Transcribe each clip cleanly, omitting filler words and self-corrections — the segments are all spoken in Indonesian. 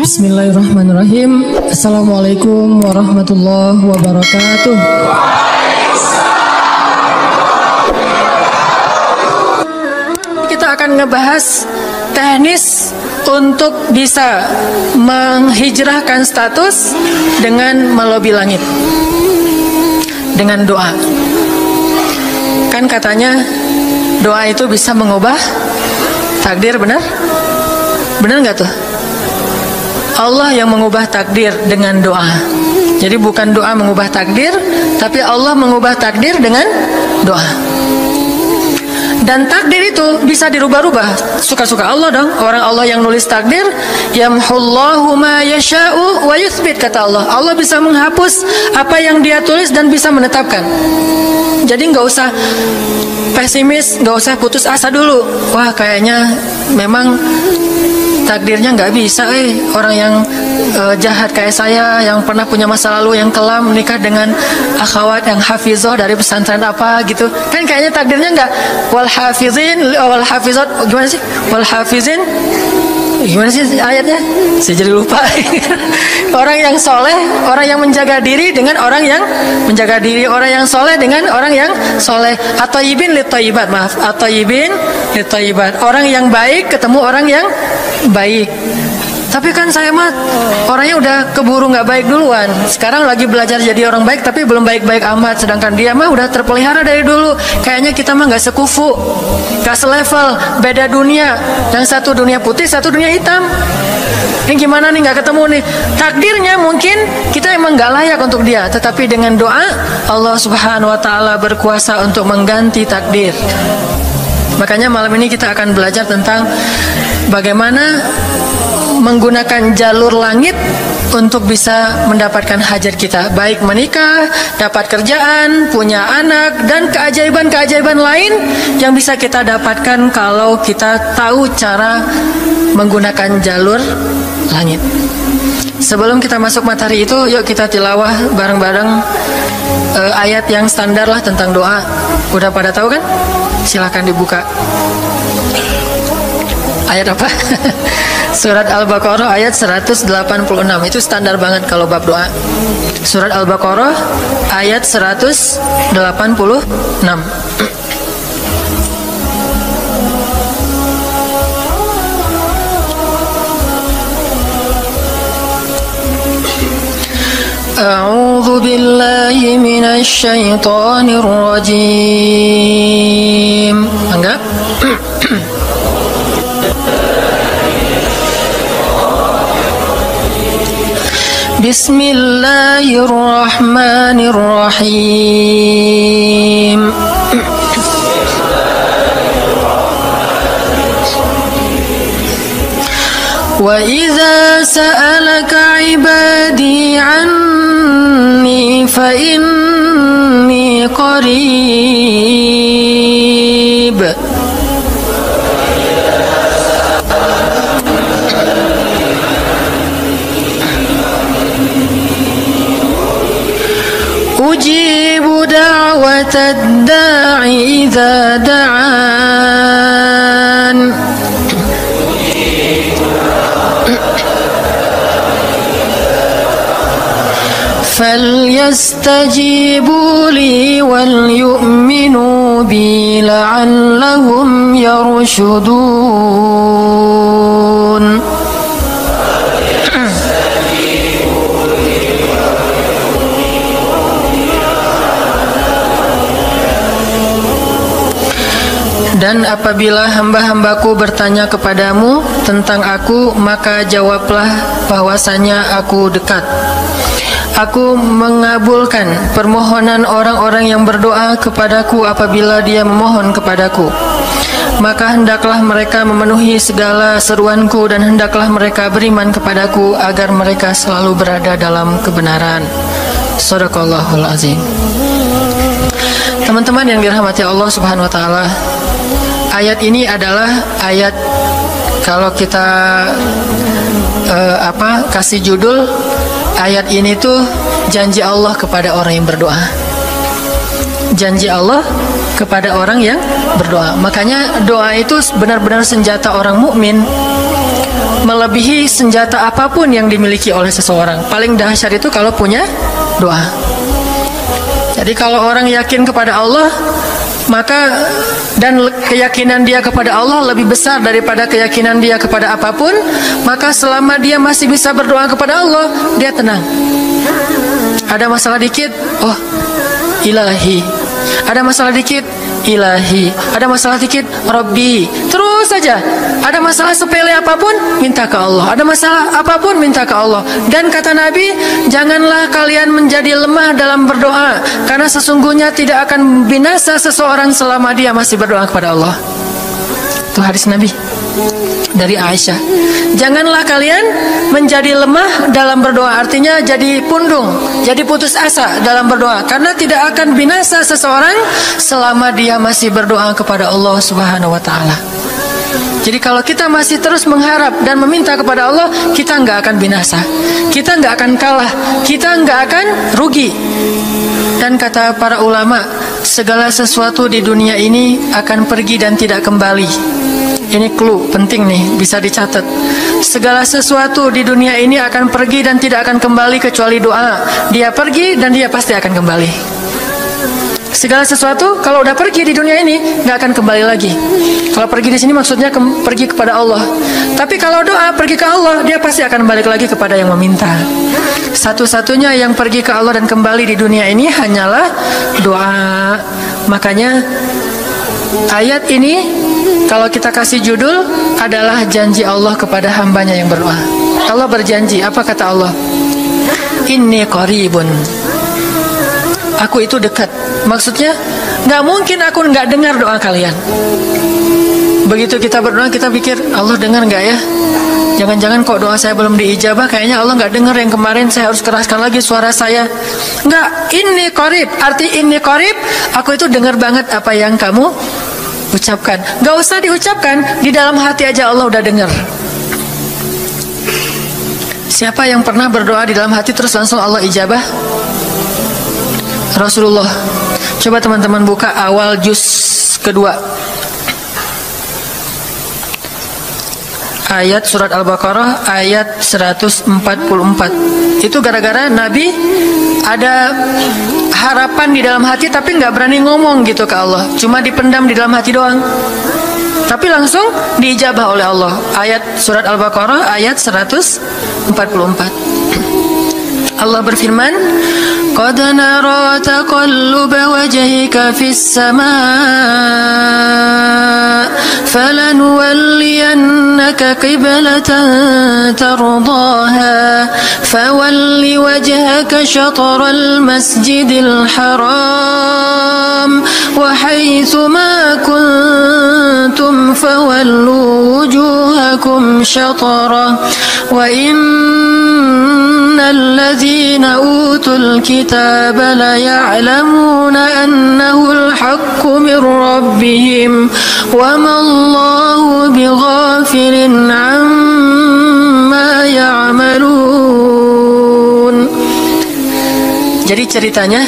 Bismillahirrahmanirrahim. Assalamualaikum warahmatullahi wabarakatuh. Kita akan ngebahas teknis untuk bisa menghijrahkan status dengan melobi langit dengan doa. Kan katanya doa itu bisa mengubah takdir, benar? Benar nggak tuh? Allah yang mengubah takdir dengan doa. Jadi bukan doa mengubah takdir, tapi Allah mengubah takdir dengan doa. Dan takdir itu bisa dirubah-rubah, suka-suka Allah dong. Orang Allah yang nulis takdir, yamhullahu ma yasha'u wa yuthbit, kata Allah. Allah bisa menghapus apa yang Dia tulis dan bisa menetapkan. Jadi nggak usah pesimis, nggak usah putus asa dulu. Wah, kayaknya memang takdirnya nggak bisa, orang yang jahat kayak saya, yang pernah punya masa lalu yang kelam, menikah dengan akhwat yang hafizoh dari pesantren apa gitu, kan kayaknya takdirnya nggak. Wal hafizin wal hafizat, gimana sih? Wal hafizin, gimana sih ayatnya? Saya jadi lupa. Orang yang soleh, orang yang menjaga diri dengan orang yang menjaga diri, orang yang soleh dengan orang yang soleh. At-thayyibin lit-thayyibat, maaf, at-thayyibin lit-thayyibat. Orang yang baik ketemu orang yang baik. Tapi kan saya mah orangnya udah keburu nggak baik duluan. Sekarang lagi belajar jadi orang baik, tapi belum baik-baik amat. Sedangkan dia mah udah terpelihara dari dulu. Kayaknya kita mah nggak sekufu, nggak selevel, beda dunia. Yang satu dunia putih, satu dunia hitam. Ini gimana nih, nggak ketemu nih. Takdirnya mungkin kita emang nggak layak untuk dia, tetapi dengan doa Allah Subhanahu Wa Taala berkuasa untuk mengganti takdir. Makanya malam ini kita akan belajar tentang bagaimana menggunakan jalur langit untuk bisa mendapatkan hajat kita, baik menikah, dapat kerjaan, punya anak, dan keajaiban-keajaiban lain yang bisa kita dapatkan kalau kita tahu cara menggunakan jalur langit. Sebelum kita masuk materi itu, yuk kita tilawah bareng-bareng ayat yang standar lah tentang doa. Udah pada tahu kan? Silahkan dibuka. Ayat apa? Surat Al-Baqarah ayat 186. Itu standar banget kalau bab doa. Surat Al-Baqarah ayat 186. A'udzu billahi minasy syaithanir rajim. Enggak? Bismillahirrahmanirrahim. Wa idza sa'alaka 'ibadi 'anni fa inni qarib. Ujibu da'watad da'i idza da'an. فليستجيبوا لي وليؤمنوا بي لعلهم يرشدون. Dan apabila hamba-hambaku bertanya kepadamu tentang aku, maka jawablah bahwasanya aku dekat. Aku mengabulkan permohonan orang-orang yang berdoa kepadaku apabila dia memohon kepadaku. Maka hendaklah mereka memenuhi segala seruanku dan hendaklah mereka beriman kepadaku agar mereka selalu berada dalam kebenaran. Shadaqallahul azim. Teman-teman yang dirahmati Allah Subhanahu wa taala, ayat ini adalah ayat, kalau kita kasih judul ayat ini tuh janji Allah kepada orang yang berdoa. Janji Allah kepada orang yang berdoa. Makanya doa itu benar-benar senjata orang mukmin. melebihi senjata apapun yang dimiliki oleh seseorang. Paling dahsyat itu kalau punya doa. Jadi kalau orang yakin kepada Allah, maka dan keyakinan dia kepada Allah lebih besar daripada keyakinan dia kepada apapun, maka selama dia masih bisa berdoa kepada Allah, dia tenang. Ada masalah dikit, oh Ilahi. Ada masalah dikit, Ilahi. Ada masalah dikit, Rabbi. Terus saja. Ada masalah sepele apapun, minta ke Allah. Ada masalah apapun, minta ke Allah. Dan kata Nabi, janganlah kalian menjadi lemah dalam berdoa, karena sesungguhnya tidak akan binasa seseorang selama dia masih berdoa kepada Allah. Itu hadis Nabi dari Aisyah. Janganlah kalian menjadi lemah dalam berdoa, artinya jadi pundung, jadi putus asa dalam berdoa, karena tidak akan binasa seseorang selama dia masih berdoa kepada Allah Subhanahu wa taala. Jadi kalau kita masih terus mengharap dan meminta kepada Allah, kita nggak akan binasa, kita nggak akan kalah, kita nggak akan rugi. Dan kata para ulama, segala sesuatu di dunia ini akan pergi dan tidak kembali. Ini clue penting nih, bisa dicatat. Segala sesuatu di dunia ini akan pergi dan tidak akan kembali kecuali doa. Dia pergi dan dia pasti akan kembali. Segala sesuatu kalau udah pergi di dunia ini nggak akan kembali lagi. Kalau pergi di sini maksudnya pergi kepada Allah. Tapi kalau doa pergi ke Allah, dia pasti akan balik lagi kepada yang meminta. Satu-satunya yang pergi ke Allah dan kembali di dunia ini hanyalah doa. Makanya ayat ini kalau kita kasih judul adalah janji Allah kepada hambanya yang berdoa. Allah berjanji, apa kata Allah? Inni qaribun. Aku itu dekat. Maksudnya nggak mungkin aku nggak dengar doa kalian. Begitu kita berdoa, kita pikir Allah dengar nggak ya? Jangan-jangan kok doa saya belum diijabah, kayaknya Allah nggak dengar yang kemarin, saya harus keraskan lagi suara saya. Nggak, inni qarib. Arti inni qarib, aku itu dengar banget apa yang kamu ucapkan. Nggak usah diucapkan, di dalam hati aja Allah udah dengar. Siapa yang pernah berdoa di dalam hati terus langsung Allah ijabah? Rasulullah. Coba teman-teman buka awal juz kedua, ayat surat Al-Baqarah ayat 144. Itu gara-gara Nabi ada harapan di dalam hati tapi nggak berani ngomong gitu ke Allah, cuma dipendam di dalam hati doang, tapi langsung diijabah oleh Allah. Ayat surat Al-Baqarah ayat 144. Allah berfirman, "Qad nara taqalluba wajhika fis samaa, falanuwalliyannaka qiblatan tardaha, fawalli wajhaka shatral masjidil haram, wa haitsu ma kuntum fawallu wujuhakum shatrah, wa innal ladzina utul kitaba la ya'lamuna annahu al-haqqu min rabbihim wa ma Allahu bighafilin 'amma ya'malun." Jadi ceritanya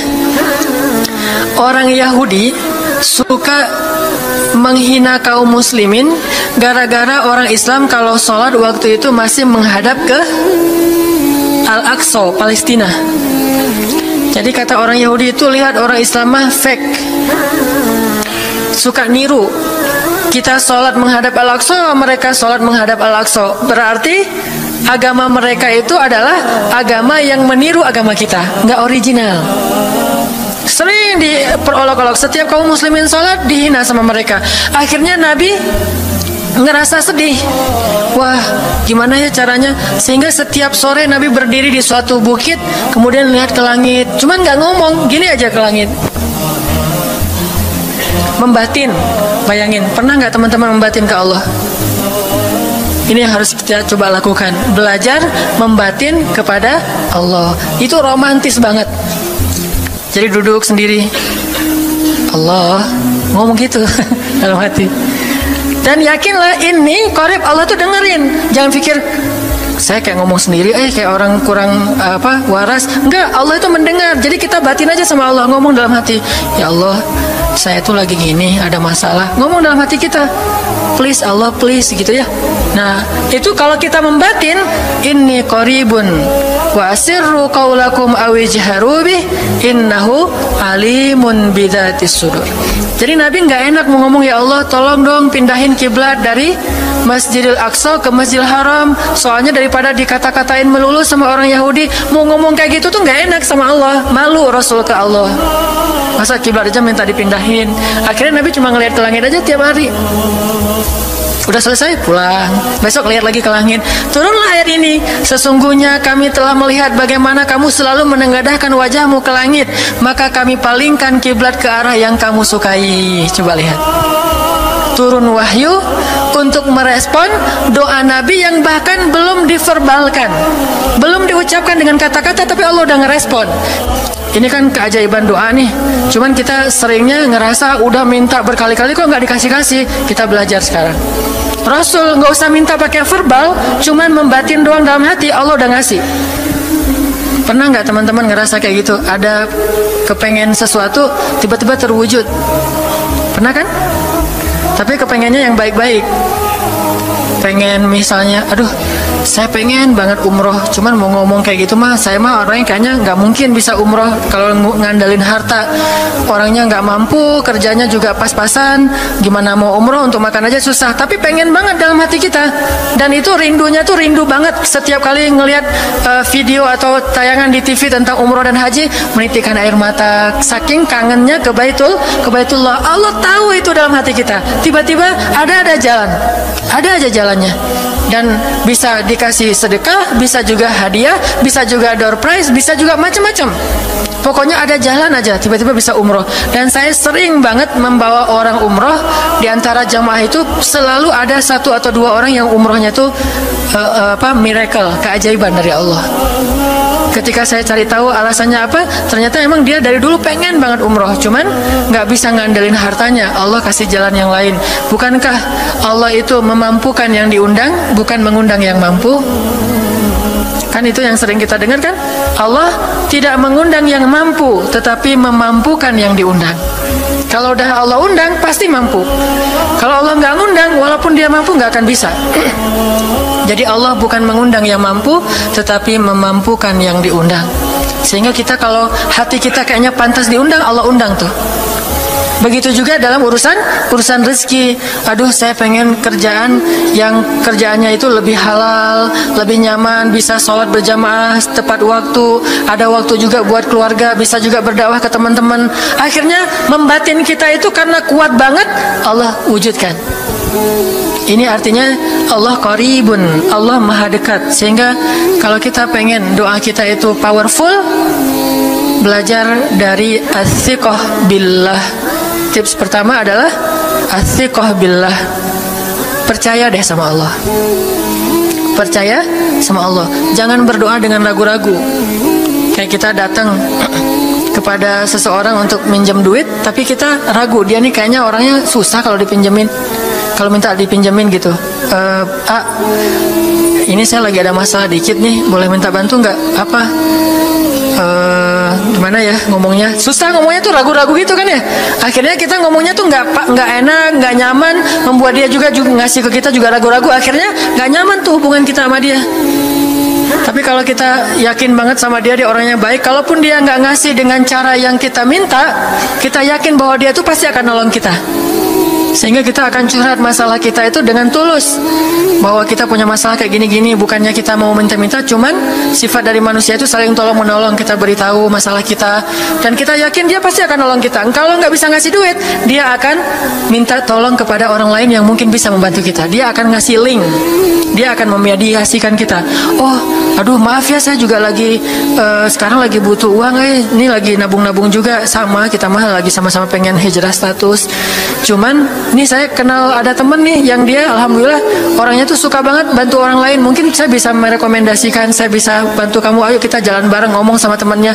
orang Yahudi suka menghina kaum muslimin gara-gara orang Islam kalau sholat waktu itu masih menghadap ke Al-Aqsa, Palestina. Jadi kata orang Yahudi itu, lihat orang Islam mah fake, suka niru. Kita sholat menghadap Al-Aqsa, mereka sholat menghadap Al-Aqsa. Berarti agama mereka itu adalah agama yang meniru agama kita, nggak original. Sering diperolok-olok, setiap kaum muslimin sholat dihina sama mereka. Akhirnya Nabi ngerasa sedih. Wah, gimana ya caranya? Sehingga setiap sore Nabi berdiri di suatu bukit, kemudian lihat ke langit. Cuman nggak ngomong, gini aja ke langit. Membatin. Bayangin, pernah nggak teman-teman membatin ke Allah? Ini yang harus kita coba lakukan. Belajar membatin kepada Allah. Itu romantis banget. Jadi duduk sendiri, Allah, ngomong gitu dalam hati. Dan yakinlah ini qarib, Allah tuh dengerin. Jangan pikir saya kayak ngomong sendiri, kayak orang kurang waras. Enggak, Allah itu mendengar. Jadi kita batin aja sama Allah, ngomong dalam hati, ya Allah, saya tuh lagi gini, ada masalah. Ngomong dalam hati kita, please Allah, please, gitu ya. Nah, itu kalau kita membatin, inni qaribun wa asirru qaulakum aw ijharu bih innahu alimun bidzatis sudur. Jadi Nabi nggak enak mau ngomong, ya Allah tolong dong pindahin kiblat dari Masjidil Aqsa ke Masjidil Haram. Soalnya daripada dikata-katain melulu sama orang Yahudi, mau ngomong kayak gitu tuh nggak enak sama Allah. Malu Rasul ke Allah. Masa kiblat aja minta dipindahin. Akhirnya Nabi cuma ngelihat ke langit aja tiap hari. Udah selesai pulang, besok lihat lagi ke langit. Turunlah ayat ini, sesungguhnya kami telah melihat bagaimana kamu selalu menengadahkan wajahmu ke langit, maka kami palingkan kiblat ke arah yang kamu sukai. Coba lihat, turun wahyu untuk merespon doa Nabi yang bahkan belum diverbalkan, belum diucapkan dengan kata-kata, tapi Allah udah ngerespon. Ini kan keajaiban doa nih. Cuman kita seringnya ngerasa udah minta berkali-kali kok nggak dikasih-kasih. Kita belajar sekarang. Rasul nggak usah minta pakai verbal, cuman membatin doang dalam hati, Allah udah ngasih. Pernah nggak teman-teman ngerasa kayak gitu? Ada kepengen sesuatu, tiba-tiba terwujud. Pernah kan? Tapi kepengennya yang baik-baik. Pengen misalnya, aduh, saya pengen banget umroh, cuman mau ngomong kayak gitu mah, saya mah orangnya kayaknya nggak mungkin bisa umroh kalau ngandalin harta. Orangnya nggak mampu, kerjanya juga pas-pasan, gimana mau umroh, untuk makan aja susah. Tapi pengen banget dalam hati kita, dan itu rindunya tuh rindu banget. Setiap kali ngelihat video atau tayangan di TV tentang umroh dan haji, menitikkan air mata, saking kangennya ke Baitullah. Allah tahu itu dalam hati kita. Tiba-tiba ada jalan, ada aja jalannya, dan bisa dikasih sedekah, bisa juga hadiah, bisa juga door prize, bisa juga macam-macam. Pokoknya ada jalan aja, tiba-tiba bisa umroh. Dan saya sering banget membawa orang umroh. Di antara jamaah itu selalu ada 1 atau 2 orang yang umrohnya tuh miracle, keajaiban dari Allah. Ketika saya cari tahu alasannya apa, ternyata emang dia dari dulu pengen banget umroh, cuman nggak bisa ngandelin hartanya. Allah kasih jalan yang lain. Bukankah Allah itu memampukan yang diundang, bukan mengundang yang mampu? Kan itu yang sering kita dengar kan? Allah tidak mengundang yang mampu, tetapi memampukan yang diundang. Kalau udah Allah undang, pasti mampu. Kalau Allah nggak ngundang, walaupun dia mampu, nggak akan bisa. Jadi Allah bukan mengundang yang mampu, tetapi memampukan yang diundang. Sehingga kita kalau hati kita kayaknya pantas diundang, Allah undang tuh. Begitu juga dalam urusan rezeki. Aduh, saya pengen kerjaan yang kerjaannya itu lebih halal, lebih nyaman, bisa sholat berjamaah tepat waktu, ada waktu juga buat keluarga, bisa juga berdakwah ke teman-teman. Akhirnya membatin kita itu karena kuat banget, Allah wujudkan. Ini artinya Allah qaribun, Allah maha dekat. Sehingga kalau kita pengen doa kita itu powerful, belajar dari as-siqah billah. Tips pertama adalah as-siqah billah. Percaya deh sama Allah. Percaya sama Allah. Jangan berdoa dengan ragu-ragu. Kayak kita datang kepada seseorang untuk minjem duit, tapi kita ragu, dia nih kayaknya orangnya susah kalau dipinjemin. Kalau minta dipinjemin gitu, ini saya lagi ada masalah dikit nih, boleh minta bantu nggak? Apa? Gimana ya ngomongnya? Susah ngomongnya tuh, ragu-ragu gitu kan ya. Akhirnya kita ngomongnya tuh nggak enak, nggak nyaman, membuat dia juga ngasih ke kita juga ragu-ragu. Akhirnya nggak nyaman tuh hubungan kita sama dia. Tapi kalau kita yakin banget sama dia orangnya baik, kalaupun dia nggak ngasih dengan cara yang kita minta, kita yakin bahwa dia tuh pasti akan nolong kita. Sehingga kita akan curhat masalah kita itu dengan tulus, bahwa kita punya masalah kayak gini-gini. Bukannya kita mau minta-minta, cuman sifat dari manusia itu saling tolong-menolong. Kita beritahu masalah kita, dan kita yakin dia pasti akan nolong kita. Kalau nggak bisa ngasih duit, dia akan minta tolong kepada orang lain yang mungkin bisa membantu kita. Dia akan ngasih link, dia akan memediasikan kita. Oh, aduh maaf ya, saya juga lagi sekarang lagi butuh uang, ini lagi nabung-nabung juga, sama kita mah lagi sama-sama pengen hijrah status. Cuman nih saya kenal ada temen nih yang dia alhamdulillah orangnya tuh suka banget bantu orang lain. Mungkin saya bisa merekomendasikan, saya bisa bantu kamu, ayo kita jalan bareng, ngomong sama temennya.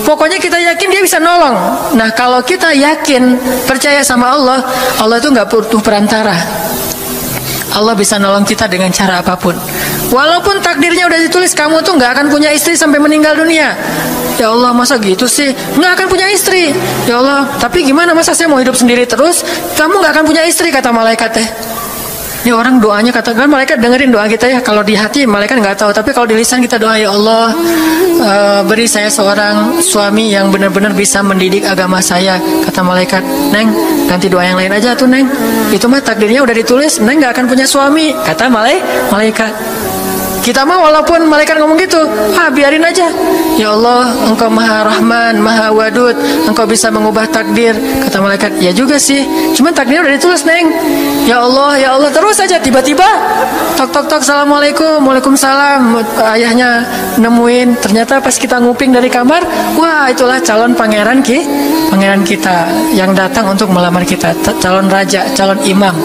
Pokoknya kita yakin dia bisa nolong. Nah kalau kita yakin, percaya sama Allah, Allah itu nggak butuh perantara. Allah bisa nolong kita dengan cara apapun. Walaupun takdirnya udah ditulis kamu tuh nggak akan punya istri sampai meninggal dunia. Ya Allah, masa gitu sih? Nggak akan punya istri. Ya Allah, tapi gimana, masa saya mau hidup sendiri terus? Kamu nggak akan punya istri, kata malaikat teh. Ini orang doanya, katakan malaikat dengerin doa kita ya. Kalau di hati malaikat nggak tahu, tapi kalau di lisan kita doa, ya Allah, beri saya seorang suami yang benar-benar bisa mendidik agama saya. Kata malaikat, Neng, ganti doa yang lain aja tuh Neng. Itu mah takdirnya udah ditulis, Neng nggak akan punya suami. Kata malaikat. Kita mah walaupun malaikat ngomong gitu, biarin aja. Ya Allah, Engkau Maha Rahman, Maha Wadud, Engkau bisa mengubah takdir. Kata malaikat, ya juga sih, cuman takdirnya udah ditulis Neng. Ya Allah, terus aja. Tiba-tiba tok, Assalamualaikum, Waalaikumsalam. Ayahnya nemuin, ternyata pas kita nguping dari kamar, wah itulah calon pangeran kita yang datang untuk melamar kita, calon raja, calon imam.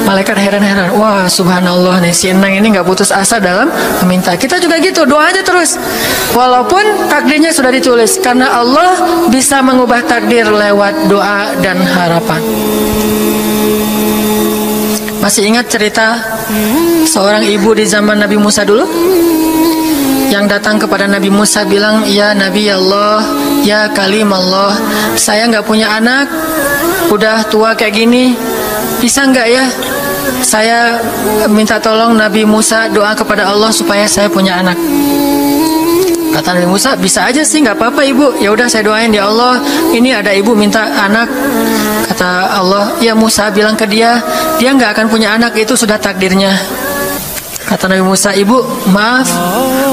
Malaikat heran-heran, wah subhanallah nih, si Enang ini gak putus asa dalam meminta. Kita juga gitu, doa aja terus walaupun takdirnya sudah ditulis, karena Allah bisa mengubah takdir lewat doa dan harapan. Masih ingat cerita seorang ibu di zaman Nabi Musa dulu, yang datang kepada Nabi Musa bilang, ya Nabi Allah, ya Kalim Allah, saya gak punya anak, udah tua kayak gini, bisa nggak ya saya minta tolong Nabi Musa doa kepada Allah supaya saya punya anak. Kata Nabi Musa, bisa aja sih, nggak apa-apa ibu. Ya udah saya doain, ya Allah, ini ada ibu minta anak. Kata Allah, ya Musa bilang ke dia nggak akan punya anak, itu sudah takdirnya. Kata Nabi Musa, ibu maaf,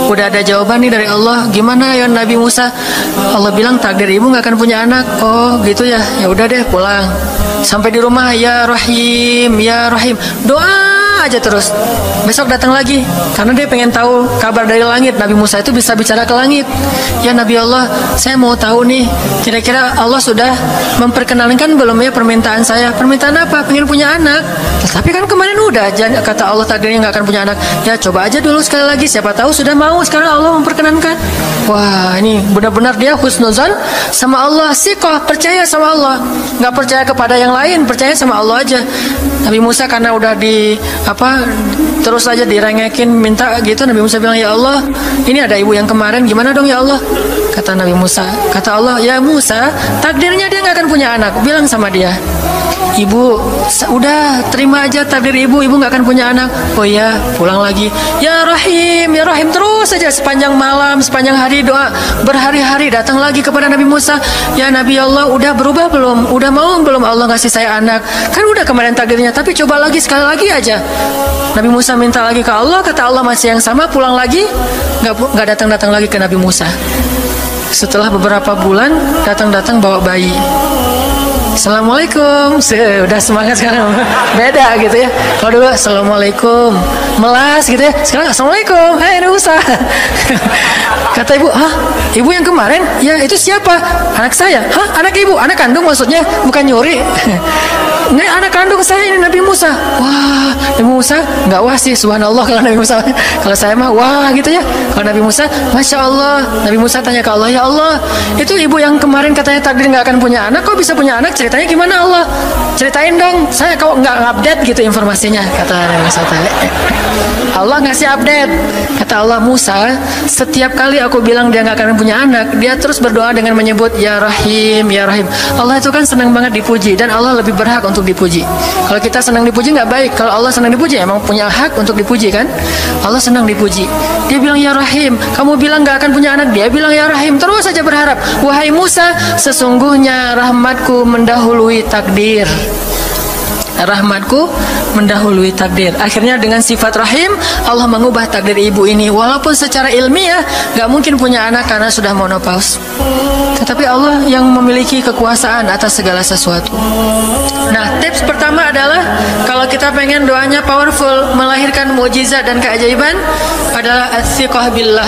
udah ada jawaban nih dari Allah. Gimana ya Nabi Musa? Allah bilang takdir ibu nggak akan punya anak. Oh gitu ya, ya udah deh pulang. Sampai di rumah, ya Rahim, ya Rahim, doa aja terus. Besok datang lagi, karena dia pengen tahu kabar dari langit. Nabi Musa itu bisa bicara ke langit. Ya Nabi Allah, saya mau tahu nih, kira-kira Allah sudah memperkenalkan belum ya permintaan saya? Permintaan apa? Pengen punya anak. Tapi kan kemarin udah, kata Allah takdirnya nggak akan punya anak. Ya coba aja dulu sekali lagi, siapa tahu sudah mau. Sekarang Allah memperkenankan. Wah, ini benar-benar dia husnuzan sama Allah, siqah, percaya sama Allah, nggak percaya kepada yang lain, percaya sama Allah aja. Nabi Musa karena udah terus aja direngekin minta gitu, Nabi Musa bilang, ya Allah, ini ada ibu yang kemarin, gimana dong ya Allah? Kata Nabi Musa, kata Allah, ya Musa, takdirnya dia nggak akan punya anak. Bilang sama dia, ibu udah terima aja takdir ibu nggak akan punya anak. Oh iya, pulang lagi, ya Rahim, ya Rahim, terus aja sepanjang malam, sepanjang hari doa, berhari-hari datang lagi kepada Nabi Musa. Ya Nabi Allah, udah berubah belum? Udah mau belum Allah ngasih saya anak? Kan udah kemarin takdirnya, tapi coba lagi, sekali lagi aja. Nabi Musa minta lagi ke Allah, kata Allah masih yang sama, pulang lagi, nggak datang lagi ke Nabi Musa. Setelah beberapa bulan datang bawa bayi. Assalamualaikum, udah semangat sekarang, beda gitu ya. Kalau dulu Assalamualaikum, melas gitu ya. Sekarang Assalamualaikum, hai Musa. Kata ibu, ibu yang kemarin? Ya itu siapa? Anak saya. Anak ibu? Anak kandung maksudnya, bukan nyuri. Ini anak kandung saya, ini Nabi Musa. Wah, Nabi Musa nggak wah sih, subhanallah kalau Nabi Musa. Kalau saya mah wah gitu ya. Kalau Nabi Musa, masya Allah. Nabi Musa tanya ke Allah, ya Allah, itu ibu yang kemarin katanya takdir nggak akan punya anak, kok bisa punya anak? Ceritanya gimana Allah? Ceritain dong. Saya kok nggak update gitu informasinya, kata Nabi Musa. Allah ngasih update. Kata Allah, Musa, setiap kali aku bilang dia nggak akan punya anak, dia terus berdoa dengan menyebut ya Rahim, ya Rahim. Allah itu kan senang banget dipuji, dan Allah lebih berhak untuk dipuji. Kalau kita senang dipuji nggak baik. Kalau Allah senang dipuji, emang punya hak untuk dipuji kan? Allah senang dipuji. Dia bilang ya Rahim, kamu bilang nggak akan punya anak, dia bilang ya Rahim, terus saja berharap. Wahai Musa, sesungguhnya rahmatku mendahului takdir. Rahmatku mendahului takdir. Akhirnya dengan sifat rahim, Allah mengubah takdir ibu ini. Walaupun secara ilmiah gak mungkin punya anak karena sudah menopause, tetapi Allah yang memiliki kekuasaan atas segala sesuatu. Nah, tips pertama adalah kalau kita pengen doanya powerful, melahirkan mukjizat dan keajaiban, adalah ats-tsiqah billah.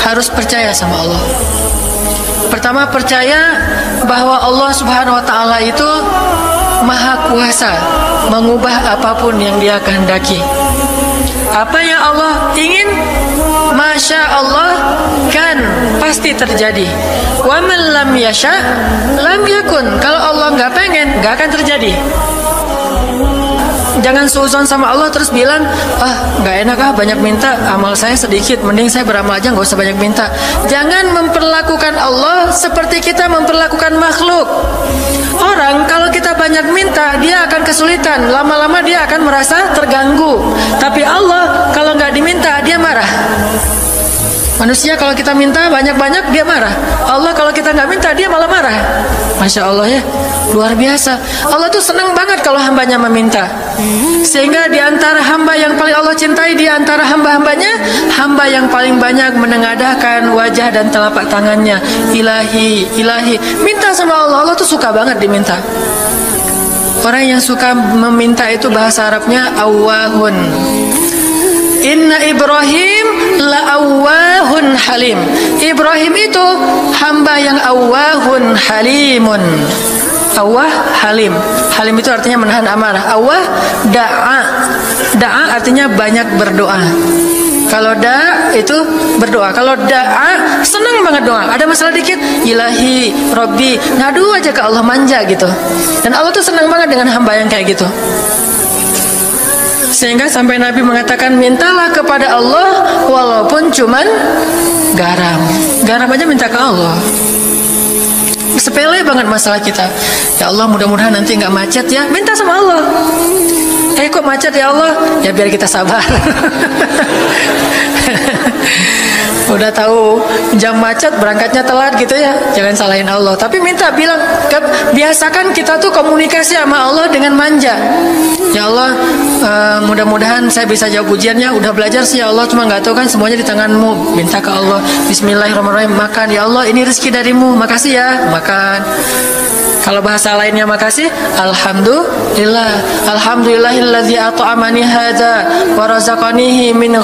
Harus percaya sama Allah. Pertama, percaya bahwa Allah Subhanahu wa taala itu Maha kuasa mengubah apapun yang Dia kehendaki. Apa yang Allah ingin, masya Allah, kan pasti terjadi. Wa man lam yasha lam yakun. Kalau Allah nggak pengen, nggak akan terjadi. jangan suuzon sama Allah terus bilang, nggak enak banyak minta, amal saya sedikit, mending saya beramal aja nggak usah banyak minta. Jangan memperlakukan Allah seperti kita memperlakukan makhluk. Orang kalau kita banyak minta dia akan kesulitan, lama-lama dia akan merasa terganggu. Tapi Allah kalau nggak diminta dia marah. Manusia kalau kita minta banyak-banyak dia marah. Allah kalau kita nggak minta dia malah marah. Masya Allah ya, luar biasa. Allah tuh senang banget kalau hambanya meminta. Sehingga di antara hamba yang paling Allah cintai, di antara hamba-hambanya, hamba yang paling banyak menengadahkan wajah dan telapak tangannya. Ilahi, ilahi, minta sama Allah. Allah tuh suka banget diminta. Orang yang suka meminta itu bahasa Arabnya awwahun. Inna Ibrahim la'awwahun halim. Ibrahim itu hamba yang awwahun halimun. Awwah halim. Halim itu artinya menahan amarah. Awwah da'a. Da'a artinya banyak berdoa. Kalau da itu berdoa. Kalau da'a senang banget doa. Ada masalah dikit, ilahi, Robbi, ngadu aja ke Allah, manja gitu. Dan Allah tuh senang banget dengan hamba yang kayak gitu. Sehingga sampai Nabi mengatakan, mintalah kepada Allah walaupun cuman garam. Garam aja minta ke Allah. Sepele banget masalah kita. Ya Allah, mudah-mudahan nanti nggak macet ya. Minta sama Allah. Kok macet ya Allah? Ya biar kita sabar. Udah tahu jam macet berangkatnya telat gitu ya, jangan salahin Allah. Tapi minta, bilang, biasakan kita tuh komunikasi sama Allah dengan manja. Ya Allah, mudah-mudahan saya bisa jawab ujiannya. Udah belajar sih ya Allah, cuma nggak tahu kan semuanya di tanganmu. Minta ke Allah. Bismillahirrahmanirrahim. Makan ya Allah, ini rezeki darimu. Makasih ya, makan. Kalau bahasa lainnya makasih, alhamdulillah. Alhamdulillahilladzi at'amani hadza wa razaqanihi min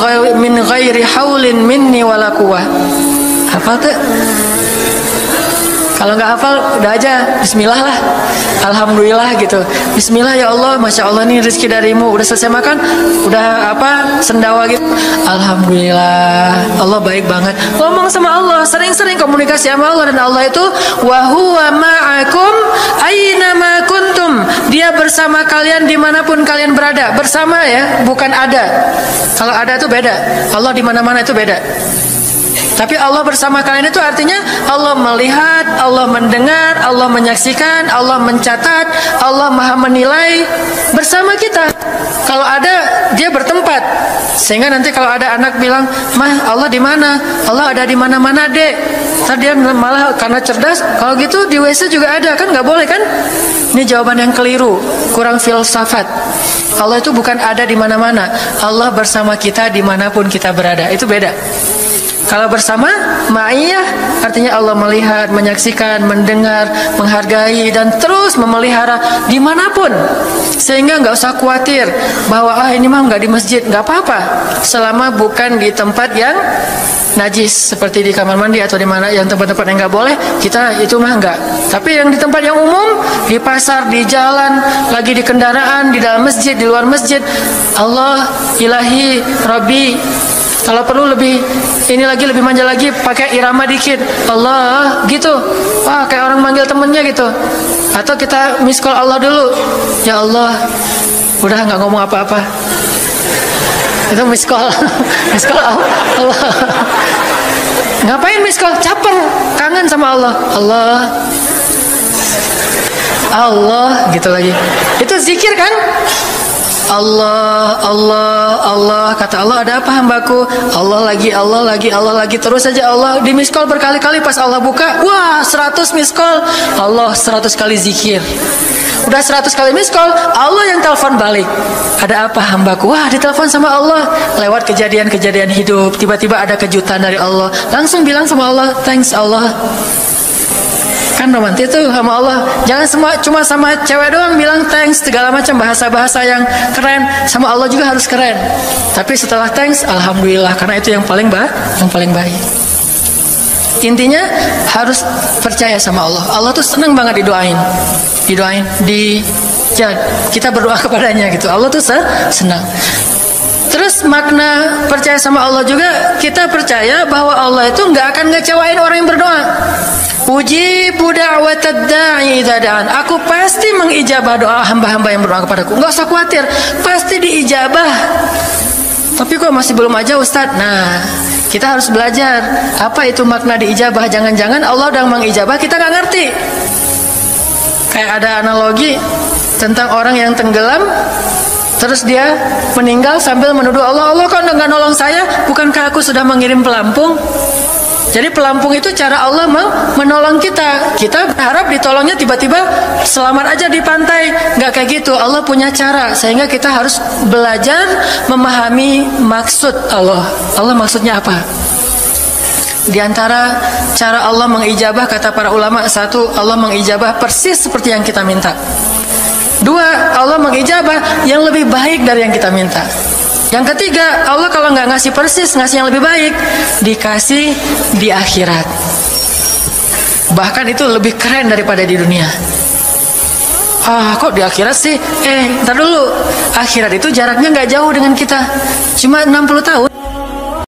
ghairi haulin minni wala quwwah. Hafal tuh? Kalau nggak hafal, udah aja bismillah lah. Alhamdulillah gitu. Bismillah ya Allah, Masya Allah ini rezeki darimu. Udah selesai makan, udah sendawa gitu. Alhamdulillah, Allah baik banget. Ngomong sama Allah, sering-sering komunikasi sama Allah. Dan Allah itu wa huwa ma'akum aina ma kuntum. Dia bersama kalian dimanapun kalian berada. Bersama ya, bukan ada. Kalau ada itu beda. Allah di mana-mana itu beda. Tapi Allah bersama kalian itu artinya Allah melihat, Allah mendengar, Allah menyaksikan, Allah mencatat, Allah maha menilai bersama kita. Kalau ada, dia bertempat. Sehingga nanti kalau ada anak bilang, "Mah, Allah di mana?" Allah ada di mana-mana, Dek. Tadi dia malah karena cerdas, kalau gitu di WC juga ada, kan nggak boleh kan? Ini jawaban yang keliru, kurang filsafat. Allah itu bukan ada di mana-mana. Allah bersama kita dimanapun kita berada. Itu beda. Kalau bersama, ma'iyah artinya Allah melihat, menyaksikan, mendengar, menghargai, dan terus memelihara dimanapun. Sehingga nggak usah khawatir bahwa ini mah nggak di masjid, nggak apa-apa. Selama bukan di tempat yang najis, seperti di kamar mandi atau di mana yang tempat-tempat yang nggak boleh, kita itu mah nggak. Tapi yang di tempat yang umum, di pasar, di jalan, lagi di kendaraan, di dalam masjid, di luar masjid, Allah, ilahi, Rabbi. Kalau perlu lebih manja lagi, pakai irama dikit, Allah gitu. Wah, kayak orang manggil temennya gitu. Atau kita miss call Allah dulu. Ya Allah, udah nggak ngomong apa-apa. Itu miss call. Miss call Allah. Ngapain miss call? Caper, kangen sama Allah. Allah gitu lagi. Itu zikir kan? Allah, Allah, Allah. Kata Allah, ada apa hambaku? Allah lagi, Allah lagi, Allah lagi. Terus saja Allah di miss call berkali-kali. Pas Allah buka, wah 100 miss call. Allah 100 kali zikir. Udah 100 kali miss call, Allah yang telepon balik. Ada apa hambaku? Wah, ditelepon sama Allah. Lewat kejadian-kejadian hidup, tiba-tiba ada kejutan dari Allah. Langsung bilang sama Allah, thanks Allah. Kan romantis tuh sama Allah. Jangan cuma sama cewek doang bilang thanks, segala macam bahasa-bahasa yang keren. Sama Allah juga harus keren. Tapi setelah thanks, alhamdulillah, karena itu yang paling baik. Intinya harus percaya sama Allah. Allah tuh senang banget didoain. Kita berdoa kepadanya gitu. Allah tuh senang. Terus makna percaya sama Allah juga, kita percaya bahwa Allah itu nggak akan ngecewain orang yang berdoa. Ujibu da'watad da'i idza da'an. Aku pasti mengijabah doa hamba-hamba yang berdoa kepadaku. Enggak usah khawatir, pasti diijabah. Tapi kok masih belum aja Ustadz? Nah, kita harus belajar apa itu makna diijabah. Jangan-jangan Allah udah mengijabah, kita nggak ngerti. Kayak ada analogi tentang orang yang tenggelam, terus dia meninggal sambil menuduh Allah, Allah kok nggak nolong saya? Bukankah aku sudah mengirim pelampung? Jadi pelampung itu cara Allah menolong kita. Kita berharap ditolongnya tiba-tiba selamat aja di pantai. Nggak kayak gitu. Allah punya cara. Sehingga kita harus belajar memahami maksud Allah. Allah maksudnya apa? Di antara cara Allah mengijabah, kata para ulama, satu, Allah mengijabah persis seperti yang kita minta. Dua, Allah mengijabah yang lebih baik dari yang kita minta. Yang ketiga, Allah kalau nggak ngasih persis, ngasih yang lebih baik, dikasih di akhirat. Bahkan itu lebih keren daripada di dunia. Kok di akhirat sih? Ntar dulu. Akhirat itu jaraknya nggak jauh dengan kita, cuma 60 tahun.